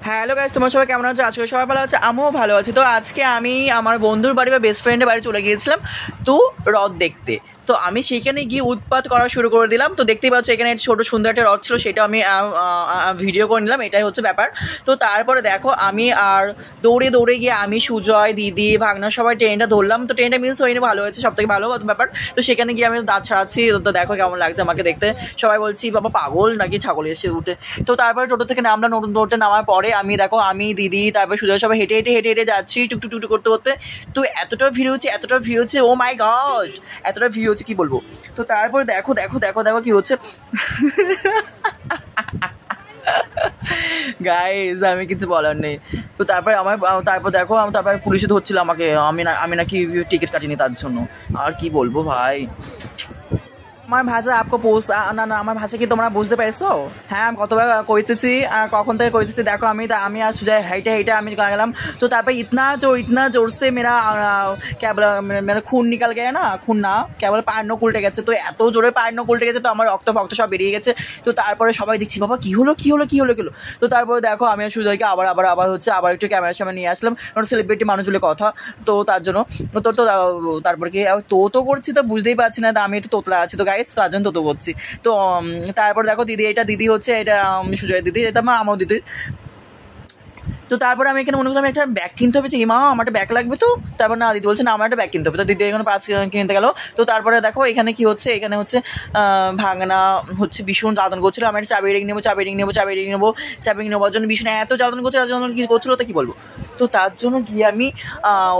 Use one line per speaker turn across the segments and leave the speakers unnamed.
Hello guys, তোমার সবাই কেমন আছো? আজকে সবাই ভালো আছে, আমিও ভালো আছি। তো আজকে আমি আমার বন্ধুর বাড়ি বা বেস্ট ফ্রেন্ডের বাড়ি চলে গিয়েছিলাম তো হ্রদ দেখতে। তো আমি সেখানে গিয়ে উৎপাত করা শুরু করে দিলাম। তো দেখতেই পাচ্ছ এখানে ছোটো সুন্দর একটা হ্রদ ছিল, সেটা আমি ভিডিও করে নিলাম, এটাই হচ্ছে ব্যাপার। তো তারপরে দেখো আমি আর দৌড়ে দৌড়ে গিয়ে আমি, সুজয়, দিদি, ভাগনা সবাই ট্রেনটা ধরলাম। তো ট্রেনটা মিস হয়নি, ভালো হয়েছে, সব থেকে ভালো ব্যাপার। তো সেখানে গিয়ে আমি দাঁত ছাড়াচ্ছি, তো দেখো কেমন লাগছে আমাকে দেখতে। সবাই বলছি বাবা পাগল নাকি ছাগল এসে উঠে। তো তারপরে টোটো থেকে নামলাম, নতুন টোটোতে নামার পরে আমি দেখো আমি, দিদি, তারপরে সুজয় সবাই হেঁটে হেঁটে হেঁটে হেঁটে যাচ্ছি টুকটুক টুকটুক করতে করতে। তো এতটা ভিড় হচ্ছে, এতটা ভিড় হচ্ছে, ও মাই গড, এতটা ভিড় হচ্ছে কি বলবো। তো তারপরে দেখো দেখো দেখো দেখো কি হচ্ছে গাইজ, আমি কিছু বলার নেই। তো তারপরে তারপর দেখো তারপরে পুলিশে ধরছিল আমাকে, আমি নাকি টিকিট কাটিনি তার জন্য। আর কি বলবো ভাই। আমার ভাষা আপকো না না, আমার ভাষা কি তোমরা বুঝতে পেরেছো? হ্যাঁ, আমি কতবার কইতেছি, কখন থেকে কইতেছি। দেখো আমি আর সুজয় হেঁটে হেঁটে আমি গেলাম। তো তারপরে ইতনা জোর সে মেরা মেরা খুন নিকাল গেছে না, খুন না, কেবল পায়ের নখ উল্টে গেছে। তো এত জোরে পায়ের নখ উল্টে গেছে, তো আমার রক্ত ফক্ত সব বেরিয়ে গেছে। তো তারপরে সবাই দেখছি বাবা কি হলো কি হলো কি হলো কি হলো। তো তারপরে দেখো আমি আর সুজয়কে আবার একটু ক্যামেরার সামনে নিয়ে আসলাম, কারণ সেলিব্রিটি মানুষ বলে কথা। তো তার জন্য তো তারপরে কি তো করছি, তো বুঝতেই পারছি না, আমি একটু তোতলা আছি তো গাইস, তার জন্য তো করছি। তো তারপর দেখো দিদি হচ্ছে, এটা সুজয় দিদি, এটা আমার দিদির। তো তারপরে আমি এখানে মনে করলাম একটা ব্যাগ কিনতে হবে, যে মা আমার একটা ব্যাগ লাগবে। তো তারপর না, দিদি বলছে না আমার একটা ব্যাগ কিনতে হবে। তো দিদি এখানে 5 কিনতে গেল। তো তারপরে দেখো এখানে কি হচ্ছে, এখানে হচ্ছে ভাগনা হচ্ছে ভীষণ জ্বালাতন করছিল, আমি একটা চাবি রিং নেবো নেওয়ার জন্য ভীষণ এত জ্বালাতন করছিল, কি করছিল তো কি বলবো। তো তার জন্য গিয়ে আমি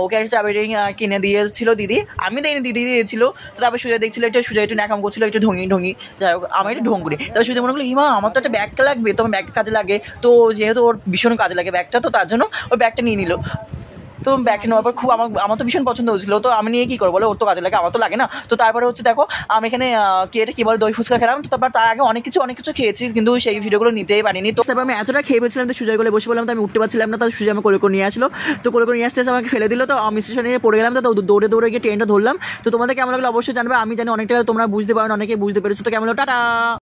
ওকে একটা চাবি রিং কিনে দিয়েছিল দিদি, আমি দেয়নি, দিদি দিয়েছিল। তো তারপর সুজয় দেখছিল, সুজয় একটু ন্যাকাম করছিল, একটু ঢঙি, যাই হোক আমি একটু ঢং করি। তারপর সুজয় মনে করলো ইমা আমার তো একটা ব্যাগ লাগবে, তো আমার ব্যাগ কাজে লাগে। তো যেহেতু ওর ভীষণ কাজে লাগে ব্যাগটা, তো তার জন্য ওই ব্যাগটা নিয়ে নিল। তো ব্যাগটা নেওয়ার পর খুব আমার তো ভীষণ পছন্দ হয়েছিল। তো আমি নিয়ে কী করবো বলো, ওর তো কাজে লাগে, আমার তো লাগে না। তো তারপরে হচ্ছে দেখো আমি এখানে কি বলে দই ফুচকা খেলাম। তো তারপর তার আগে অনেক কিছু খেয়েছি, কিন্তু সেই ভিডিওগুলো নিতেই পারিনি। তো তারপর আমি এতটা খেয়ে পেয়েছিলাম, তো সুজয় গলে বসে বললাম, তো আমি উঠতে পারছিলাম না। তো সুজয় আমার করে নিয়ে আসলো। তো করে নিয়ে আসতে আমাকে ফেলে দিল। তো আমি স্টেশনে পড়ে গেলাম। তো দৌড়ে দৌড়ে গিয়ে ট্রেনটা ধরলাম। তো তোমাদের কেমন লাগলো অবশ্যই জানবে। আমি জানি অনেকটা তোমরা বুঝতে পারো, অনেকে বুঝতে পেরেছো। তো কেমন হলো, টাটা।